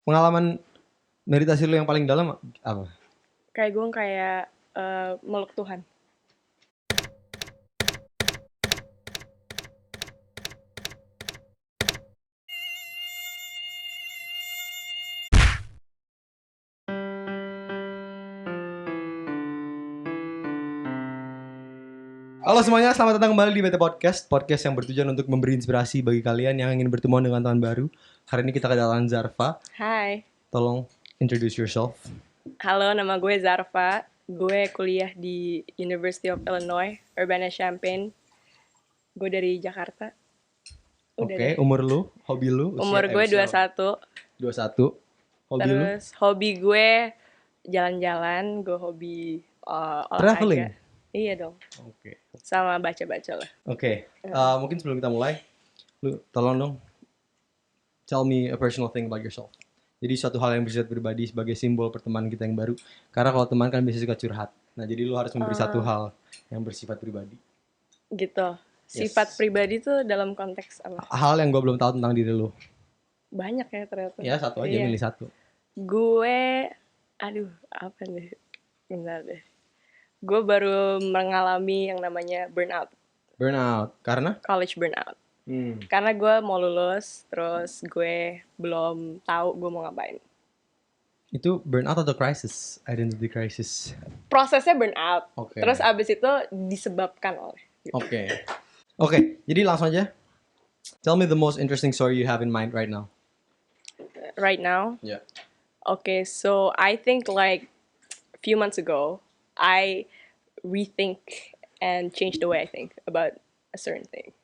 pengalaman meditasi lu yang paling dalam apa? Kayak gue meluk Tuhan. Halo semuanya, selamat datang kembali di BT Podcast yang bertujuan untuk memberi inspirasi bagi kalian yang ingin bertemu dengan tahun baru. Hari ini kita kedatangan Zarfa. Hai. Tolong introduce yourself. Halo, nama gue Zarfa. Gue kuliah di University of Illinois, Urbana-Champaign. Gue dari Jakarta. Oke, umur lu, hobi lu? Umur gue 21. 21. Hobi lu? Terus hobi gue jalan-jalan, gue hobi olahraga. Traveling? Iya dong. Oke. Sama baca-baca lah. Oke. Mungkin sebelum kita mulai, lu tolong dong tell me a personal thing about yourself. Jadi suatu hal yang bersifat pribadi sebagai simbol pertemanan kita yang baru. Karena kalau teman kan biasanya suka curhat. Nah, jadi lu harus memberi satu hal yang bersifat pribadi. Gitu. Sifat pribadi tuh dalam konteks apa? Hal yang gue belum tahu tentang diri lu. Banyak ya ternyata. Ya, satu aja, milih satu. Gue, apa nih? Bentar deh. Gue baru mengalami yang namanya burnout. Burnout, karena? College burnout. Karena gue mau lulus, terus gue belum tahu gue mau ngapain. Itu burnout atau crisis? Identity crisis? Prosesnya burnout. Okay. Terus abis itu disebabkan oleh. Oke, jadi langsung aja. Tell me the most interesting story you have in mind right now. Right now? Yeah. Okay, so I think like a few months ago, I rethink and change the way I think about a certain thing.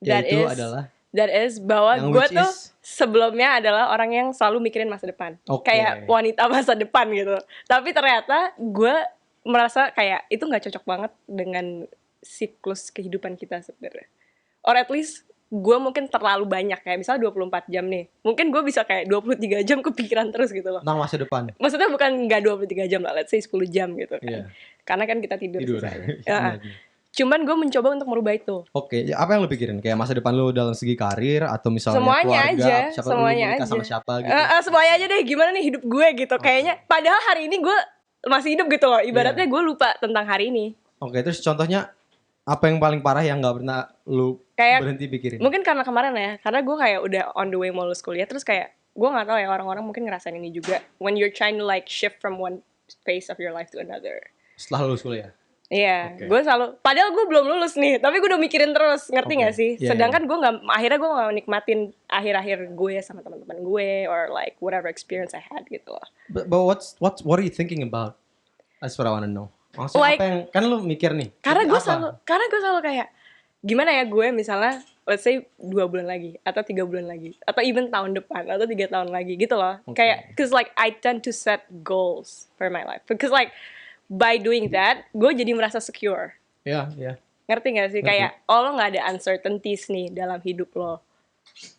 That is bahwa gue tuh sebelumnya adalah orang yang selalu mikirin masa depan. Kayak wanita masa depan gitu. Tapi ternyata gue merasa kayak itu gak cocok banget dengan siklus kehidupan kita sebenarnya. Or at least gue mungkin terlalu banyak, kayak misalnya 24 jam nih. Mungkin gue bisa kayak 23 jam kepikiran terus gitu loh. Tentang masa depan? Maksudnya bukan gak 23 jam lah, let's say 10 jam gitu kan. Yeah. Karena kan kita tidur. Cuman gue mencoba untuk merubah itu. Oke, apa yang lu pikirin? Kayak masa depan lu dalam segi karir atau misalnya semuanya keluarga, aja, siapa semuanya lu menikah aja. sama siapa gitu? Semuanya aja deh, gimana nih hidup gue gitu. Kayaknya padahal hari ini gue masih hidup gitu loh. Ibaratnya gue lupa tentang hari ini. Oke, terus contohnya apa yang paling parah yang gak pernah lu kayak berhenti pikirin? Mungkin karena kemarin ya, karena gue kayak udah on the way mau lulus kuliah. Terus kayak gue gak tahu ya, orang-orang mungkin ngerasain ini juga. When you're trying to like shift from one phase of your life to another. Setelah lulus kuliah? Iya, gue selalu, padahal gue belum lulus nih, tapi gue udah mikirin terus, ngerti gak sih? Sedangkan gue akhirnya gue gak nikmatin akhir-akhir gue sama teman-teman gue, or like whatever experience I had gitu loh. But what are you thinking about? That's what I wanna know. Maksudnya like, apa yang, kan lu mikir nih? Karena gue selalu kayak, gimana ya gue misalnya, let's say 2 bulan lagi, atau 3 bulan lagi, atau even tahun depan, atau 3 tahun lagi gitu loh. Kayak, cause like I tend to set goals for my life, because like by doing that, gue jadi merasa secure. Iya. Ngerti gak sih? Kayak, lo gak ada uncertainties nih dalam hidup lo.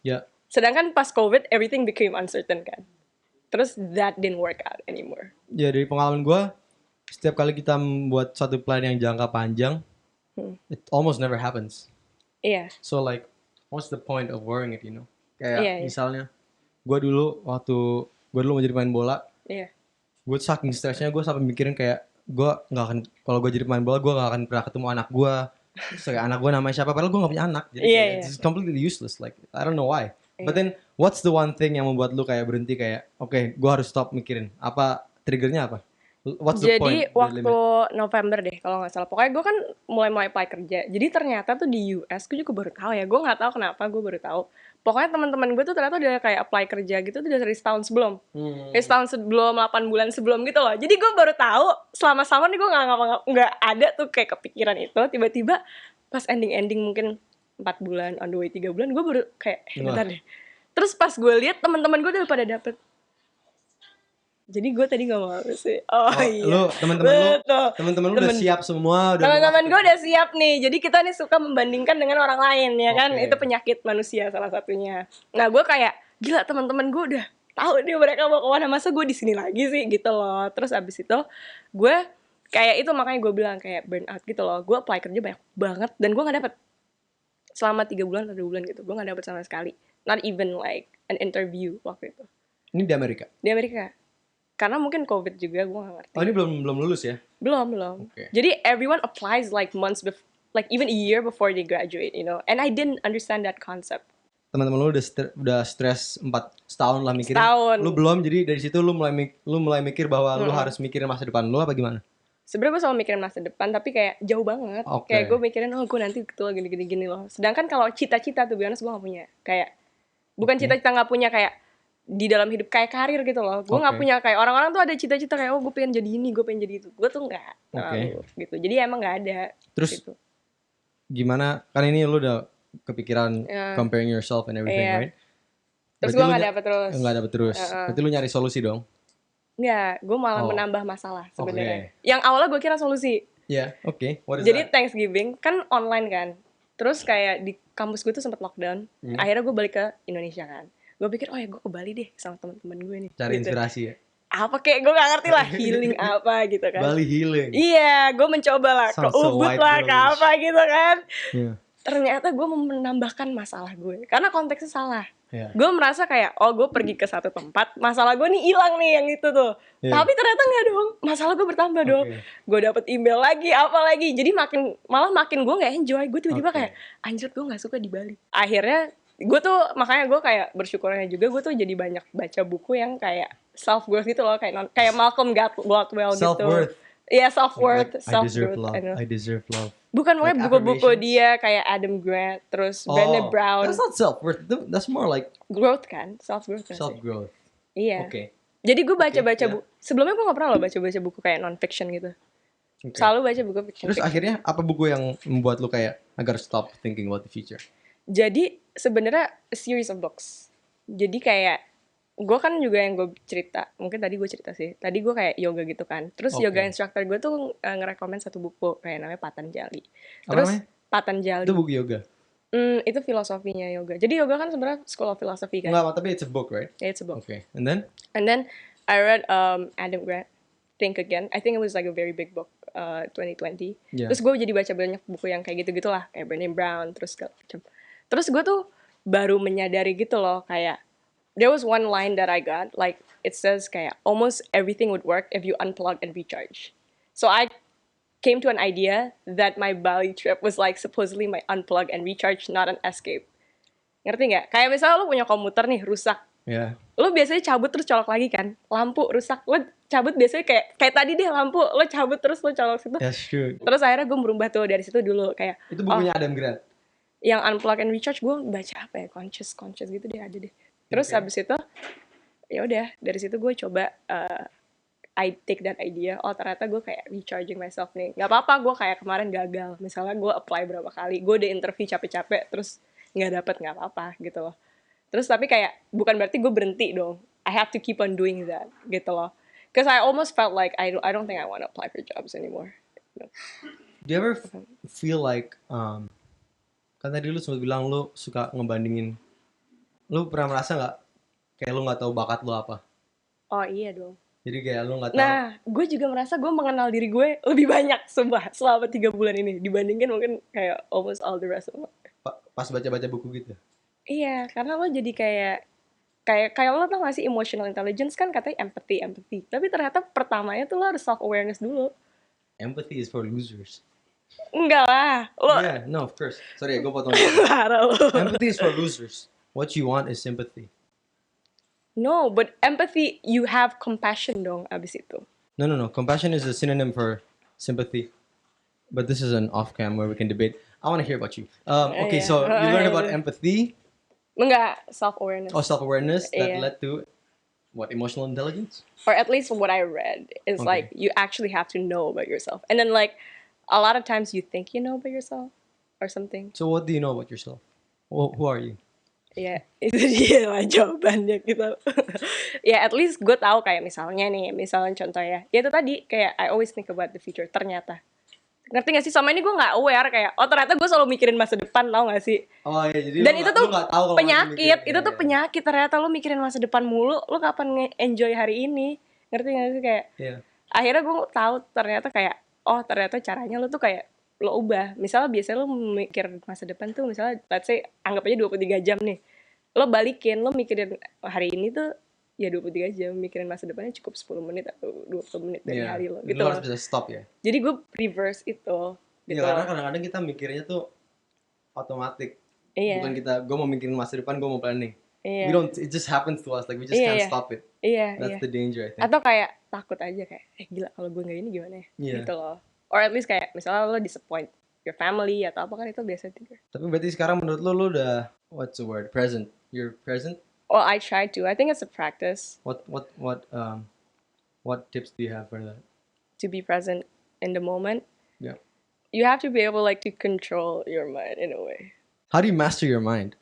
Iya. Sedangkan pas COVID, everything became uncertain kan. Terus that didn't work out anymore. Ya, dari pengalaman gue, setiap kali kita membuat satu plan yang jangka panjang, it almost never happens. Iya. So like, what's the point of worrying it, you know? Kayak misalnya, gue dulu mau jadi pemain bola. Iya. Gue saking stresnya, gue sampai mikirin kayak, gue nggak akan, kalau gue jadi pemain bola, gue nggak akan pernah ketemu anak gue. Terus kayak anak gue namanya siapa? Padahal gue nggak punya anak. Jadi it's completely useless. Like I don't know why. But then what's the one thing yang membuat lu kayak berhenti kayak, okay, gue harus stop mikirin. Apa triggernya apa? What's the point? Jadi waktu November deh kalau nggak salah. Pokoknya gue kan mulai apply kerja. Jadi ternyata tuh di US, gue juga baru tahu ya. Gue nggak tahu kenapa gue baru tahu. Pokoknya teman-teman gue tuh ternyata udah kayak apply kerja gitu tuh dari setahun sebelum. Kayak setahun sebelum, 8 bulan sebelum gitu loh. Jadi gue baru tahu selama nih gue nggak ada tuh kayak kepikiran itu. Tiba-tiba pas ending mungkin 4 bulan, on the way 3 bulan, gue baru kayak bentar deh. Terus pas gue lihat teman-teman gue udah pada dapet. Jadi gue tadi nggak mau sih. Iya. Lu teman-teman lu udah siap semua. Teman-teman gue udah siap nih. Jadi kita nih suka membandingkan dengan orang lain ya kan. Itu penyakit manusia salah satunya. Nah gue kayak gila, teman-teman gue udah tahu nih mereka mau kemana, masa gue di sini lagi sih gitu loh. Terus abis itu gue kayak itu, makanya gue bilang kayak burnout gitu loh. Gue apply kerja banyak banget dan gue nggak dapet selama 3 bulan atau 2 bulan gitu. Gue nggak dapet sama sekali. not even like an interview waktu itu. Ini di Amerika? Di Amerika. Karena mungkin COVID juga, gue gak ngerti. Oh, ini belum lulus ya? Belum. Okay. Jadi everyone applies like months before, like even a year before they graduate, you know. And I didn't understand that concept. Teman-teman lu udah stres setahun lah mikirin. Setahun. Lu belum, jadi dari situ lu mulai mikir bahwa lu harus mikirin masa depan lu apa gimana? Sebenarnya gue selalu mikirin masa depan, tapi kayak jauh banget. Kayak gue mikirin, gue nanti ketua gini loh. Sedangkan kalau cita-cita tuh biasanya gue gak punya. Kayak, bukan cita-cita gak punya kayak di dalam hidup kayak karir gitu loh. Gue gak punya kayak orang-orang tuh ada cita-cita kayak, gue pengen jadi ini, gue pengen jadi itu. Gue tuh gak. Gitu. Jadi emang gak ada. Terus, gitu. Gimana, kan ini lu udah kepikiran comparing yourself and everything, right? Terus gue gak dapet terus. Gak dapet terus. Berarti lu nyari solusi dong? Enggak, gue malah menambah masalah sebenarnya. Yang awalnya gue kira solusi. Oke. Jadi Thanksgiving kan online kan. Terus kayak di kampus gue tuh sempat lockdown. Akhirnya gue balik ke Indonesia kan. Gue pikir, gue ke Bali deh sama teman-teman gue nih. Cari gitu. Inspirasi ya? Apa kayak gue gak ngerti lah healing apa gitu kan. Bali healing. Iya, gue mencoba lah ke Ubud lah ke apa gitu kan. Ternyata gue menambahkan masalah gue karena konteksnya salah. Gue merasa kayak gue pergi ke satu tempat, masalah gue nih hilang nih yang itu tuh. Tapi ternyata nggak dong, masalah gue bertambah dong. Gue dapet email lagi, apa lagi. Jadi makin gue nggak enjoy. Gue tiba-tiba kayak anjir, gue nggak suka di Bali. Akhirnya makanya gue kayak bersyukurnya juga gue tuh jadi banyak baca buku yang kayak self worth gitu loh, kayak Malcolm Gladwell gitu. Self-worth. Iya, self-worth, I deserve love. I deserve love. Bukan, pokoknya buku-buku dia kayak Adam Grant, terus Brené Brown. That's not self-worth. That's more like growth kan, self-growth. Self-growth. Iya. Jadi gue baca-baca buku. Sebelumnya gue gak pernah loh baca-baca buku kayak non-fiction gitu. Selalu baca buku fiction. Terus akhirnya apa buku yang membuat lu kayak I gotta stop thinking about the future? Jadi sebenarnya a series of books. Jadi kayak gue kan juga yang gue cerita, mungkin tadi gue cerita sih. Tadi gue kayak yoga gitu kan. Terus yoga instructor gue tuh ngerekomen satu buku kayak namanya Patanjali. Terus Patanjali. Itu buku yoga. Itu filosofinya yoga. Jadi yoga kan sebenarnya school of philosophy kan. Enggak, tapi it's a book, right? Yeah, it's a book. Okay. And then I read Adam Grant, Think Again. I think it was like a very big book, 2020. Terus gue jadi baca banyak buku yang kayak gitu-gitu lah, kayak Brené Brown, terus segala macam. Terus gue tuh baru menyadari gitu loh, kayak there was one line that I got, like it says kayak almost everything would work if you unplug and recharge. So I came to an idea that my Bali trip was like supposedly my unplug and recharge, not an escape. Ngerti nggak? Kayak misalnya lo punya komputer nih rusak, lo biasanya cabut terus colok lagi kan. Lampu rusak, lo cabut biasanya kayak tadi deh lampu, lo cabut terus lo colok situ. That's true. Terus akhirnya gue berubah tuh dari situ dulu kayak. Itu bukunya Adam Grant. Yang unplug and recharge gue baca apa ya, conscious gitu deh, ada deh. Terus habis itu ya udah dari situ gue coba I take that idea. Oh ternyata gue kayak recharging myself nih. Gak apa-apa gue kayak kemarin gagal. Misalnya gue apply berapa kali, gue udah interview capek-capek terus nggak dapet, nggak apa-apa gitu loh. Terus tapi kayak bukan berarti gue berhenti dong. I have to keep on doing that gitu loh. Cause I almost felt like I don't think I want to apply for jobs anymore. No. Do you ever feel like kan tadi lu sempat bilang lu suka ngebandingin, lu pernah merasa nggak kayak lu nggak tahu bakat lu apa? Oh iya dong. Jadi kayak lu nggak tahu. Nah, gue juga merasa gue mengenal diri gue lebih banyak selama 3 bulan ini dibandingkan mungkin kayak almost all the rest of my life. Pas baca-baca buku gitu? Iya, karena lo jadi kayak lo tau gak sih emotional intelligence kan katanya empathy. Tapi ternyata pertamanya tuh lo harus self awareness dulu. Empathy is for losers. Enggak lah. Yeah, no, of course. Sorry, gue potong. Empathy is for losers. What you want is sympathy. No, but empathy, you have compassion dong abis itu. No. Compassion is a synonym for sympathy. But this is an off-cam where we can debate. I want to hear about you. Okay, so you learned about empathy. Enggak, self-awareness. Oh, self-awareness that led to what, emotional intelligence? Or at least what I read is like you actually have to know about yourself. And then like a lot of times you think you know about yourself or something. So what do you know about yourself? Who are you? Ya, itu dia lah jawabannya gitu. Ya, at least gue tahu kayak misalnya contoh ya itu tadi kayak I always think about the future. Ternyata, ngerti gak sih? Sama ini gue nggak aware kayak, oh ternyata gue selalu mikirin masa depan, tau gak sih? Oh iya, jadi dan itu tuh penyakit, itu tuh penyakit. Ternyata lo mikirin masa depan mulu, lo kapan enjoy hari ini? Ngerti gak sih kayak? Akhirnya gue tahu ternyata kayak, oh ternyata caranya lo tuh kayak lo ubah. Misalnya biasanya lo mikir masa depan tuh misalnya let's say anggap aja 23 jam nih. lo balikin, lo mikirin hari ini tuh ya 23 jam, mikirin masa depannya cukup 10 menit atau 20 menit dari hari lo gitu lo loh. harus bisa stop ya. Jadi gue reverse itu gitu. Iya, karena kadang-kadang kita mikirnya tuh otomatis. Iya. Bukan kita, gue mau mikirin masa depan, gue mau planning. Iya. We don't, it just happens to us, like we just can't stop it. Iya. That's the danger, I think. Atau kayak takut aja kayak, gila kalau gue nggak ini gimana ya, gitu loh. Or at least kayak misalnya lo disappoint your family atau apa kan itu biasa juga. Tapi berarti sekarang menurut lo udah what's the word? Present. You're present? Oh, I try to. I think it's a practice. What tips do you have for that? To be present in the moment. Yeah. You have to be able like to control your mind in a way. How do you master your mind?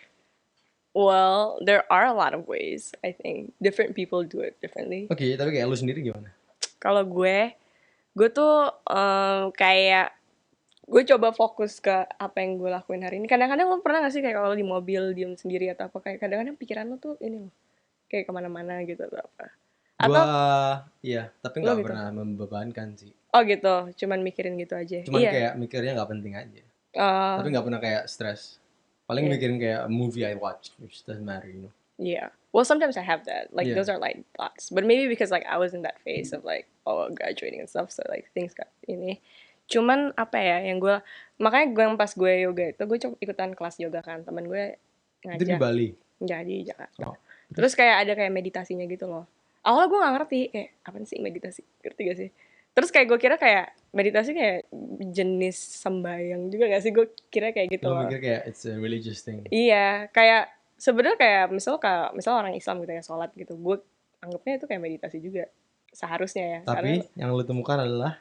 Well, there are a lot of ways, I think. Different people do it differently. Oke, tapi kayak lu sendiri gimana? Kalau gue tuh kayak gue coba fokus ke apa yang gue lakuin hari ini. Kadang-kadang lo pernah gak sih kayak kalau di mobil diem sendiri atau apa, kayak kadang-kadang pikiran lo tuh ini loh, kayak kemana-mana gitu atau apa. Atau iya, tapi nggak gitu? pernah membebankan sih. Oh gitu, cuman mikirin gitu aja. Cuman kayak mikirnya nggak penting aja. Tapi nggak pernah kayak stres. Paling mikirin kayak a movie I watch, which doesn't matter, you know. Yeah. Well, sometimes I have that. Like those are light thoughts. But maybe because like I was in that phase of like graduating and stuff, so like things got ini. Cuman apa ya yang gue, makanya gue pas gue yoga itu gue coba ikutan kelas yoga kan, teman gue ngajak. Itu di Bali? Enggak, di Jakarta. Terus kayak ada kayak meditasinya gitu loh. Awalnya gue gak ngerti kayak apa sih meditasi, ngerti gak sih? Terus kayak gue kira kayak meditasi kayak jenis sembahyang juga gak sih? Gue kira kayak gitu. Lo mikir kayak it's a religious thing. Iya, kayak sebenarnya kayak misal orang Islam gitu ya sholat gitu, gue anggapnya itu kayak meditasi juga seharusnya ya. Tapi yang lo temukan adalah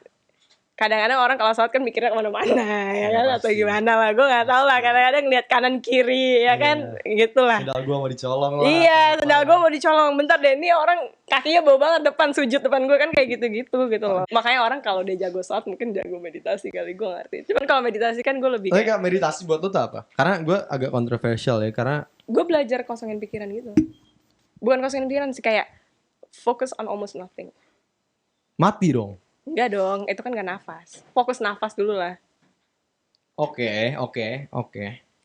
kadang-kadang orang kalau sholat kan mikirnya kemana-mana ya kan, atau gimana lah, gue nggak tahu lah. Kadang-kadang lihat kanan kiri ya kan, gitulah. Sendal gue mau dicolong lah. Iya, sendal gue mau dicolong. Bentar deh, ini orang kakinya bau banget depan sujud depan gue kan, kayak gitu loh. Makanya orang kalau dia jago sholat mungkin jago meditasi kali, gue ngerti. Cuman kalau meditasi kan gue lebih kayak meditasi buat lo tuh apa? Karena gue agak kontroversial ya, karena gue belajar kosongin pikiran gitu. Bukan kosongin pikiran sih, kayak focus on almost nothing. Mati dong. Enggak dong, itu kan gak nafas. Fokus nafas dulu lah. Oke.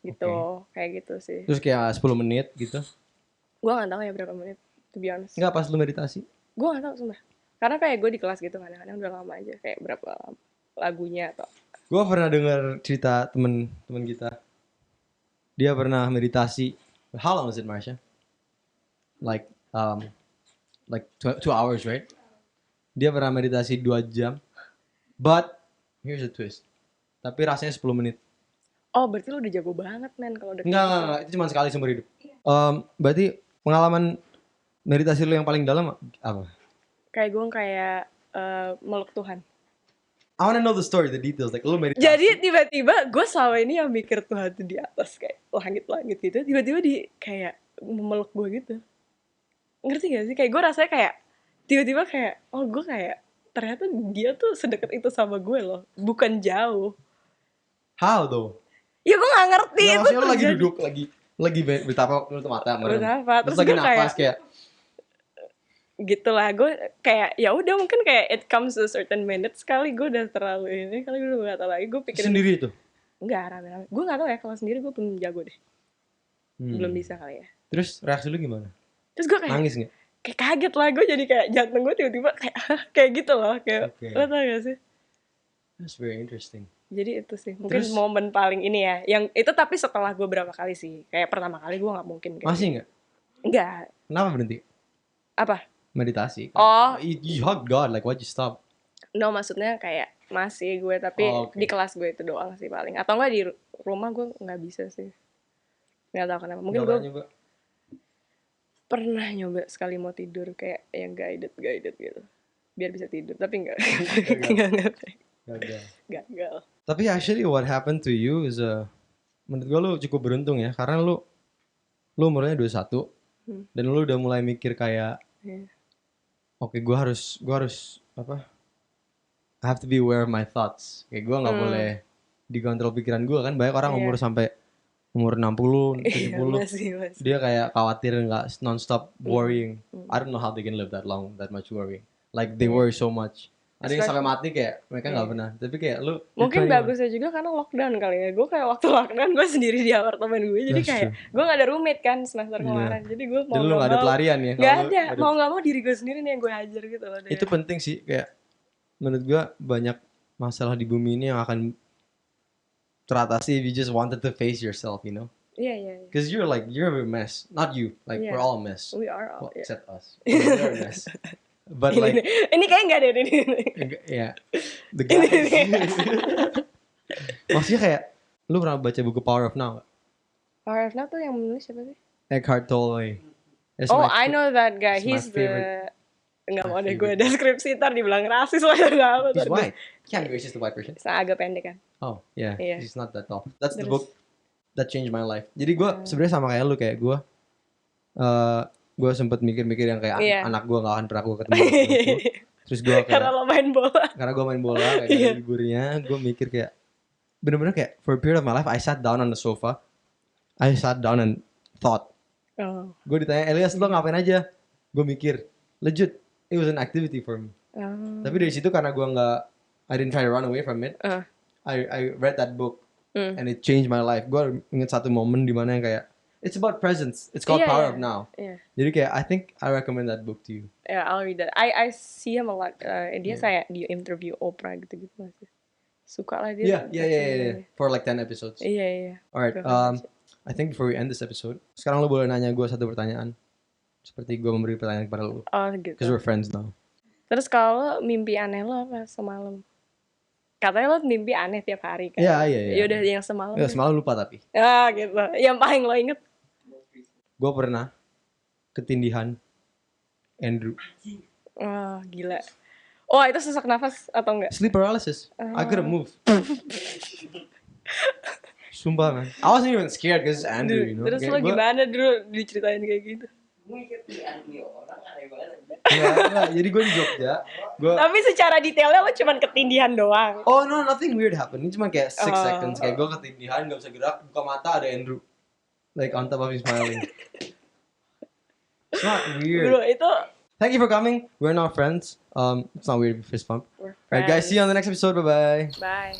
Gitu, kayak gitu sih. Terus kayak 10 menit gitu. Gue gak tahu ya berapa menit, to be honest. Enggak, pas lu meditasi? Gue gak tahu sumpah. Karena kayak gue di kelas gitu kadang-kadang udah lama aja, kayak berapa lagunya atau. Gue pernah dengar cerita temen kita. Dia pernah meditasi. How long was it, Marsha? Like 2 hours, right? Dia pernah meditasi 2 jam. But here's a twist. Tapi rasanya 10 menit. Oh, berarti lu udah jago banget, men, kalau udah. Enggak. Itu cuma sekali seumur hidup. Berarti pengalaman meditasi lu yang paling dalam apa? Kayak gue meluk Tuhan. I wanna know the story, the details. Like lu meditasi. Jadi tiba-tiba gue selama ini yang mikir Tuhan tuh di atas kayak langit-langit gitu. Tiba-tiba di kayak memeluk gue gitu. Ngerti gak sih? Kayak gue rasanya kayak tiba-tiba kayak, oh gue kayak ternyata dia tuh sedekat itu sama gue loh, bukan jauh. How though? Ya gue gak ngerti itu. Maksudnya lu lagi duduk, lagi betapa nutup mata, terus lagi nafas kayak gitulah. Gue kayak ya udah mungkin kayak it comes to a certain minutes kali, gue udah terlalu ini kali, gue udah gak tau lagi. Gue pikirin sendiri itu? Enggak, rame-rame. Gue gak tau ya, kalau sendiri gue belum jago deh. Belum bisa kali ya. Terus reaksi lu gimana? Terus gue kayak nangis gak? Kayak kaget lah, gue jadi kayak jantung gue tiba-tiba kayak gitu loh, kayak lo tau gak sih? That's very interesting. Jadi itu sih mungkin momen paling ini ya, yang itu. Tapi setelah gue berapa kali sih, kayak pertama kali gue nggak mungkin kayak masih nggak? Nggak. Kenapa berhenti? Apa? Meditasi. Oh, you hugged God, like why'd you stop? No, maksudnya kayak masih gue, tapi di kelas gue itu doang sih paling, atau nggak di rumah gue nggak bisa sih, nggak tahu kenapa. Mungkin gue pernah nyoba sekali mau tidur kayak yang guided gitu biar bisa tidur, tapi enggak. Gagal. Tapi actually what happened to you is menurut gue lu cukup beruntung ya, karena lu umurnya 21 dan lu udah mulai mikir kayak oke, gue harus apa, I have to be aware of my thoughts. Kayak gue nggak boleh dikontrol pikiran gue kan. Banyak orang umur sampai umur 60, 70 masih. Dia kayak khawatir non-stop worrying. I don't know how they can live that long, that much worrying. Like they worry so much. Ada yang sampai mati kayak mereka nggak pernah. Tapi kayak lu mungkin bagusnya juga karena lockdown kali ya. Gue kayak waktu lockdown gue sendiri di apartemen gue. Jadi kayak gue gak ada roommate kan semester kemarin. Jadi gue mau lu gak ada pelarian ya? Gak ada. Mau gak mau diri gue sendiri nih yang gue hajar gitu loh. Itu penting sih. Kayak menurut gue banyak masalah di bumi ini yang akan teratasi if you just wanted to face yourself, you know? Iya. Because you're a mess. Not you. Like we're all a mess. We are all. Well, except us. We're a mess. But like ini kayak nggak ada ini. Ya, the guys. Maksudnya kayak lu pernah baca buku Power of Now gak? Power of Now tuh yang menulis siapa sih? Eckhart Tolle. I know that guy. He's the nggak mau deh gue deskripsi ntar dibilang rasis lah ya nggak apa. He's white. Can't be racist to white person. Agak pendek kan? Oh yeah. He's not that tall. That's the book that changed my life. Jadi gue sebenarnya sama kayak lu, kayak gue sempet mikir-mikir yang kayak anak gue gak akan pernah gue ketemu. Terus gue kayak karena lo main bola. Karena gue main bola kayak liburnya, gue mikir kayak bener-bener kayak for a period of my life I sat down on the sofa, I sat down and thought. Gue ditanya, Elias lo ngapain aja? Gue mikir, legit, it was an activity for me. Tapi dari situ karena gue I didn't try to run away from it. I read that book and it changed my life. Gue inget satu momen di mana yang kayak it's about presence. It's called Power of Now. Jadi kayak I think I recommend that book to you. Yeah, I'll read that. I see him a lot. Dia kayak di interview Oprah gitu-gitu masih. Suka lah dia. Yeah. For like 10 episodes. Iya. Alright. I think before we end this episode, sekarang lo boleh nanya gue satu pertanyaan. Seperti gue memberi pertanyaan kepada lo. Oh gitu. Because we're friends now. Terus kalau mimpi aneh lo apa semalam? Katanya lo mimpi aneh tiap hari kan? Iya. Yaudah yang semalam. Ya, semalam lupa tapi. Gitu. Yang paling lo inget? Gue pernah ketindihan Andrew. Oh gila. Oh itu sesak nafas atau enggak? Sleep paralysis. I couldn't move. Sumpah man. I wasn't even scared because it's Andrew, you know. Terus lo gimana dulu diceritain kayak gitu? Enggak, jadi gue di Jogja. Tapi secara detailnya lo cuma ketindihan doang. Oh no, nothing weird happened. Ini cuma kayak 6 seconds. Kayak gue ketindihan, gak bisa gerak, buka mata ada Andrew. Like on top of him smiling. It's not weird. Bro, itu. Thank you for coming. We're not friends. It's not weird. Fist pump. Alright guys, see you on the next episode. Bye-bye. Bye.